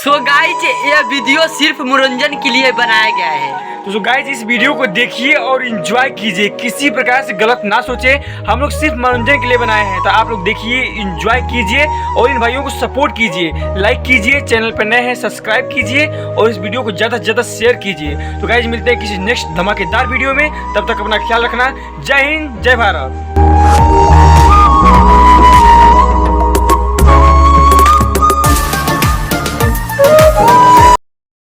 So guys यह video सिर्फ मनोरंजन के लिए बनाया गया है। तो गाइज इस वीडियो को देखिए और एंजॉय कीजिए, किसी प्रकार से गलत ना सोचे। हम लोग सिर्फ मनोरंजन के लिए बनाए हैं, तो आप लोग देखिए, एंजॉय कीजिए और इन भाइयों को सपोर्ट कीजिए, लाइक कीजिए, चैनल पर नए हैं सब्सक्राइब कीजिए और इस वीडियो को ज़्यादा से ज़्यादा शेयर कीजिए। तो गाइज मिलते हैं किसी नेक्स्ट धमाकेदार वीडियो में, तब तक अपना ख्याल रखना। जय हिंद, जय भारत।